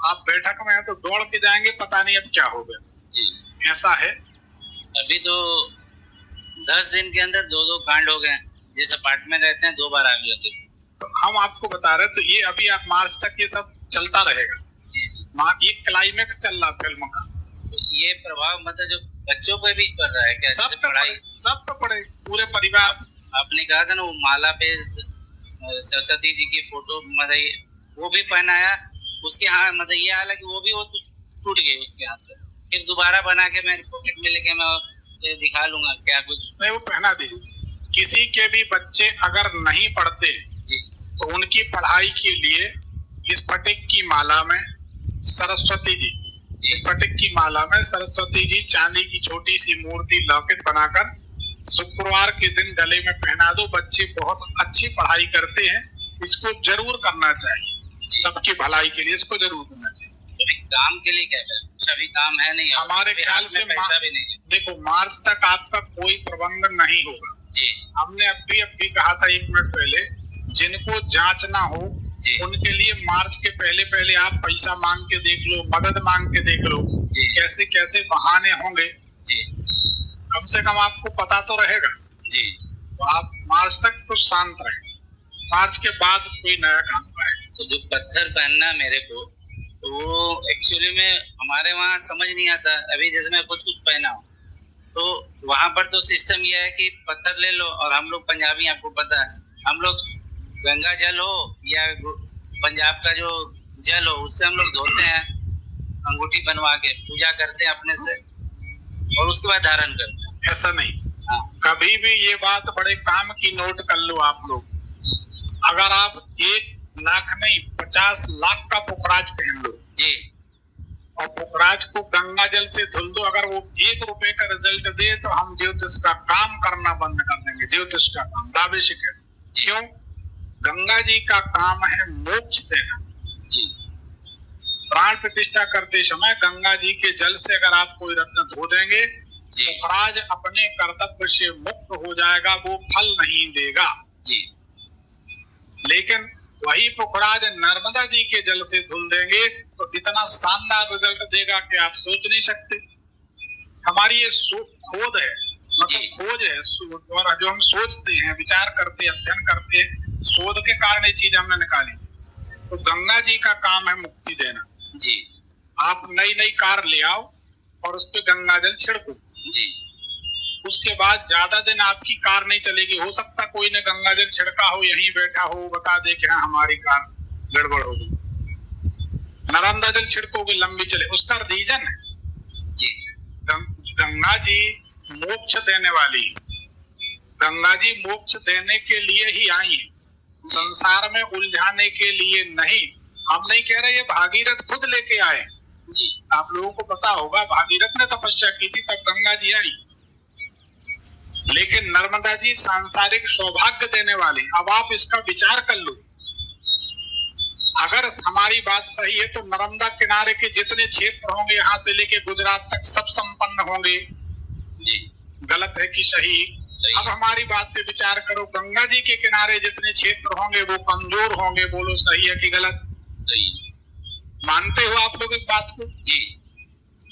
आप बैठक में हैं तो दौड़ के जाएंगे, पता नहीं अब क्या होगा जी। ऐसा है। अभी तो 10 दिन के अंदर 2 कांड हो गए। जिस अपार्टमेंट में रहते हैं 2 बार आग लगी। तो हम आपको बता रहे, तो ये अभी आप मार्च तक ये सब चलता रहेगा। जी जी। ये क्लाइमेक्स चल रहा फिल्म का। तो ये प्रभाव मतलब जो बच्चों पे भी पड़ रहा है क्या? सब पढ़ाई सब पे पड़े, पूरे परिवार। आपने कहा था ना वो माला पे सरस्वती जी की फोटो मतलब वो भी पहनाया उसके हाथ, मतलब ये हालांकि वो भी वो टूट गई उसके हाथ से, फिर दोबारा बना के मैं पॉकेट में लेके मैं दिखा लूंगा क्या कुछ नहीं, वो पहना दीजिए। किसी के भी बच्चे अगर नहीं पढ़ते जी तो उनकी पढ़ाई के लिए स्फटिक की माला में सरस्वती जी, स्फटिक की माला में सरस्वती जी चांदी की छोटी सी मूर्ति लॉकेट बनाकर शुक्रवार के दिन गले में पहना दो। बच्चे बहुत अच्छी पढ़ाई करते हैं, इसको जरूर करना चाहिए, सबकी भलाई के लिए इसको जरूर करना चाहिए। काम के लिए क्या है? सभी काम है नहीं, हमारे ख्याल से पैसा भी नहीं है। देखो मार्च तक आपका कोई प्रबंध नहीं होगा जी। हमने अभी कहा था 1 मिनट पहले, जिनको जांच ना हो उनके लिए मार्च के पहले आप पैसा मांग के देख लो, मदद मांग के देख लो जी। कैसे कैसे बहाने होंगे जी। कम से कम आपको पता तो रहेगा जी। तो आप मार्च तक तो शांत रहे, मार्च के बाद कोई नया काम करें। तो जो पत्थर पहनना मेरे को तो वो एक्चुअली में हमारे वहाँ समझ नहीं आता। अभी जैसे मैं कुछ पहना हूँ तो वहाँ पर तो सिस्टम ये है कि पत्थर ले लो, और हम लोग पंजाबी आपको पता है, हम लोग गंगा जल हो या पंजाब का जो जल हो उससे हम लोग धोते हैं, अंगूठी बनवा के पूजा करते हैं अपने से और उसके बाद धारण करते हैं। ऐसा नहीं। हाँ। कभी भी ये बात बड़े काम की नोट कर लो आप लोग, अगर आप 1 लाख नहीं 50 लाख का पुखराज पहन लो जी और पुखराज को गंगा जल से धुल दो, अगर वो 1 रुपए का रिजल्ट दे तो हम ज्योतिष का काम करना बंद कर देंगे। ज्योतिष का काम दावे से कह, क्यों? गंगा जी का काम है मोक्ष देना। प्राण प्रतिष्ठा करते समय गंगा जी के जल से अगर आप कोई रत्न धो देंगे पुखराज अपने कर्तव्य से मुक्त हो जाएगा, वो फल नहीं देगा जी। लेकिन वही पुखराज नर्मदा जी के जल से धुल देंगे तो इतना शानदार रिजल्ट देगा कि आप सोच नहीं सकते। हमारी ये खोज है, मतलब खोज है, और जो हम सोचते हैं, विचार करते हैं, अध्ययन करते हैं, शोध के कारण ये चीज हमने निकाली। तो गंगा जी का काम है मुक्ति देना जी। आप नई कार ले आओ और उस पे गंगा जल छिड़को जी। उसके बाद ज्यादा दिन आपकी कार नहीं चलेगी। हो सकता कोई ने गंगा जल छिड़का हो, यहीं बैठा हो, बता दे कि हाँ हमारी कार गड़बड़ हो गई। नर्मदा जल छिड़कोगे लंबी चले, उसका रीजन है जी। गंगा जी मोक्ष देने वाली, गंगा जी मोक्ष देने के लिए ही आई है, संसार में उलझाने के लिए नहीं। हम नहीं कह रहे, ये भागीरथ खुद लेके आए जी। आप लोगों को पता होगा भागीरथ ने तपस्या की थी तब गंगा जी आई, लेकिन नर्मदा जी सांसारिक सौभाग्य देने वाली। अब आप इसका विचार कर लो, अगर हमारी बात सही है तो नर्मदा किनारे के जितने क्षेत्र होंगे यहाँ से लेके गुजरात तक सब संपन्न होंगे जी। गलत है कि सही? अब हमारी बात पे विचार करो, गंगा जी के किनारे जितने क्षेत्र होंगे वो कमजोर होंगे, बोलो सही है कि गलत? सही। मानते हो आप लोग इस बात को जी?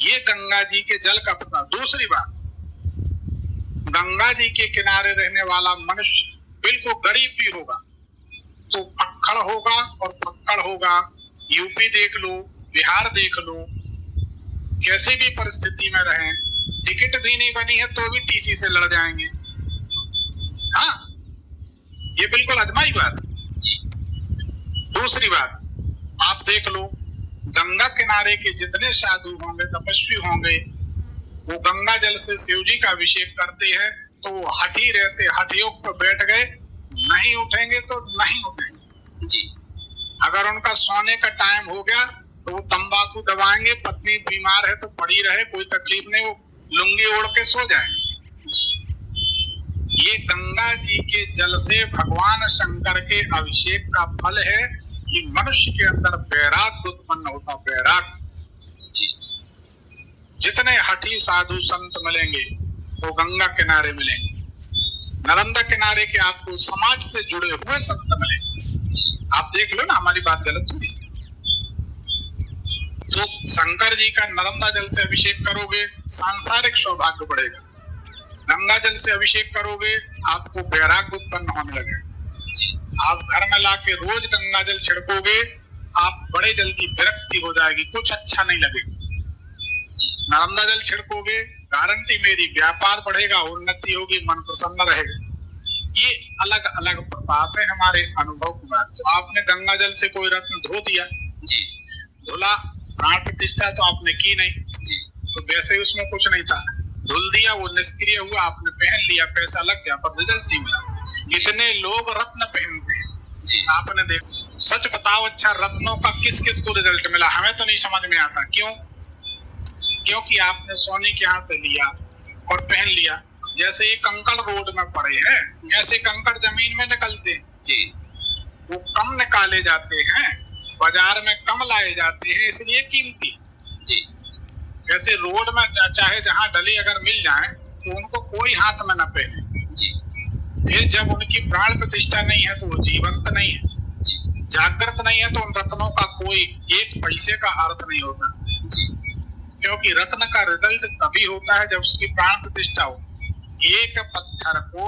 ये गंगा जी के जल का पता। दूसरी बात, गंगा जी के किनारे रहने वाला मनुष्य बिल्कुल गरीब भी होगा तो अक्खड़ होगा और पक्कड़ होगा। यूपी देख लो, बिहार देख लो, कैसे भी परिस्थिति में रहें, टिकट भी नहीं बनी है तो भी टीसी से लड़ जाएंगे। हाँ, ये बिल्कुल अजमाई बात है। दूसरी बात, आप देख लो गंगा किनारे के जितने साधु होंगे, तपस्वी होंगे, वो गंगा जल से शिव जी का अभिषेक करते हैं तो वो हठी रहते, हठ योग पर बैठ गए, नहीं उठेंगे तो नहीं उठेंगे जी। अगर उनका सोने का टाइम हो गया तो वो तंबाकू दबाएंगे, पत्नी बीमार है तो पड़ी रहे, कोई तकलीफ नहीं, वो लुंगी ओढ़ के सो जाएंगे। ये गंगा जी के जल से भगवान शंकर के अभिषेक का फल है कि मनुष्य के अंदर वैराग्य उत्पन्न होता। वैराग्य, जितने हठी साधु संत मिलेंगे वो गंगा किनारे मिलेंगे, नर्मदा किनारे के आपको समाज से जुड़े हुए संत मिलेंगे। आप देख लो ना, हमारी बात गलत हुई? तो शंकर जी का नर्मदा जल से अभिषेक करोगे, सांसारिक सौभाग्य बढ़ेगा। गंगा जल से अभिषेक करोगे, आपको वैराग्य उत्पन्न होने लगेगा। आप घर में लाके रोज गंगा जल छिड़कोगे, आप बड़े जल्दी विरक्ति हो जाएगी, कुछ अच्छा नहीं लगेगा। नर्मदा जल छिड़कोगे, गारंटी मेरी, व्यापार बढ़ेगा, उन्नति होगी, मन प्रसन्न रहेगा। ये अलग अलग प्रताप है हमारे अनुभव की बात। तो आपने गंगा जल से कोई रत्न धो दिया जी, धुला, प्राण प्रतिष्ठा तो आपने की नहीं जी, तो वैसे ही उसमें कुछ नहीं था, धुल दिया, वो निष्क्रिय हुआ, आपने पहन लिया, पैसा लग गया पर रिजल्ट नहीं मिला। इतने लोग रत्न पहनते हैं जी, आपने देखो। सच बताओ, अच्छा रत्नों का किस किस को रिजल्ट मिला? हमें तो नहीं समझ में आता। क्यों? क्योंकि आपने सोने के हाथ से लिया और पहन लिया। जैसे ये कंकड़ रोड में पड़े हैं, ऐसे कंकड़ जमीन में निकलते हैं जी, वो कम निकाले जाते हैं, बाजार में कम लाए जाते हैं, इसलिए कीमती। जी, जैसे रोड में चाहे जहां डली अगर मिल जाए तो उनको कोई हाथ में न पहने। जी, फिर जब उनकी प्राण प्रतिष्ठा नहीं है तो वो जीवंत नहीं है, जी, जागृत नहीं है, तो उन रत्नों का कोई एक पैसे का अर्थ नहीं होता। जी, क्योंकि रत्न का रिजल्ट तभी होता है जब उसकी प्राण प्रतिष्ठा हो। एक पत्थर को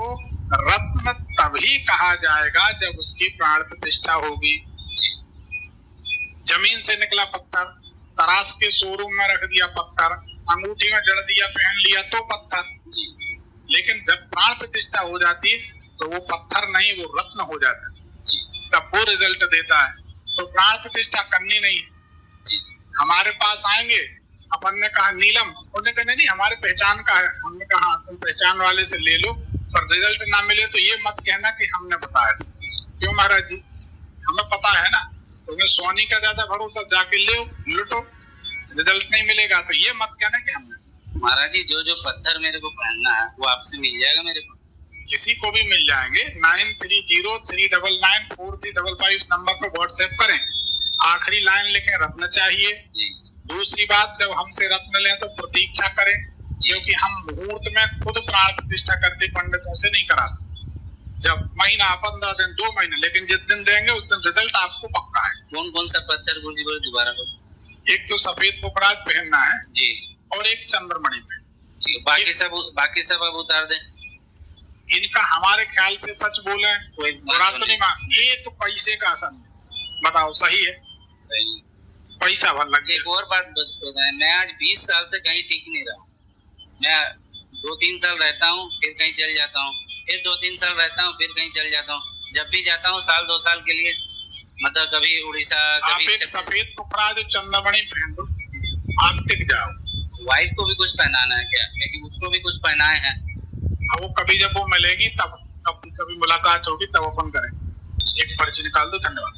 रत्न तभी कहा जाएगा जब उसकी प्राण प्रतिष्ठा होगी। जमीन से निकला पत्थर, तराश के शोरूम में रख दिया पत्थर, अंगूठी में जड़ दिया, पहन लिया तो पत्थर। जी, लेकिन जब प्राण प्रतिष्ठा हो जाती तो वो पत्थर नहीं, वो रत्न हो जाता, तब वो रिजल्ट देता है। तो प्राण प्रतिष्ठा करनी नहीं है। जी, हमारे पास आएंगे, अपन ने कहा नीलम, उन्होंने कहा नहीं हमारे पहचान का है। हमने कहा तुम पहचान वाले से ले लो, पर रिजल्ट ना मिले तो ये मत कहना कि हमने बताया था। क्यों महाराज जी? हमें पता है ना, तुम्हें सोनी का ज्यादा भरोसा, जाके ले लुटो, रिजल्ट नहीं मिलेगा तो ये मत कहना कि हमने। महाराज जी जो जो पत्थर मेरे को पहनना है वो आपसे मिल जाएगा मेरे को? किसी को भी मिल जाएंगे। 9303994355 इस नंबर पर व्हाट्सएप करें, आखिरी लाइन लिखें रत्न चाहिए। दूसरी बात, जब हमसे रत्न लें तो प्रतीक्षा करें, क्योंकि हम मुहूर्त में खुद प्राण प्रतिष्ठा करके पंडितों से नहीं कराते। जब महीना, 15 दिन, 2 महीने, लेकिन जिस दिन देंगे उस दिन रिजल्ट आपको पक्का है। कौन कौन सा पत्थर गुरुजी बोले दोबारा बोलो? एक तो सफेद पुखराज पहनना है जी, और एक चंद्रमणि पे। बाकी सब अब उतार दें। इनका हमारे ख्याल से, सच बोले कोई बुरा तो नहीं, एक पैसे का असर नहीं। बताओ सही है? सही। पैसा भर लग गया। एक और बात बताएं, मैं आज 20 साल से कहीं टिक नहीं रहा। मैं 2-3 साल रहता हूँ, फिर कहीं चल जाता हूँ, फिर 2-3 साल रहता हूँ, फिर कहीं चल जाता हूँ। जब भी जाता हूँ 1-2 साल के लिए, मतलब कभी उड़ीसा, आप कभी एक सफेद पुखराज चंद्रमणि पहन दो, आप टिक जाओ। वाइफ को भी कुछ पहनाना है क्या? लेकिन उसको भी कुछ पहनाए हैं। वो कभी जब वो मिलेगी तब कभी मुलाकात होगी तब अपन करें। एक पर्ची निकाल दो। धन्यवाद।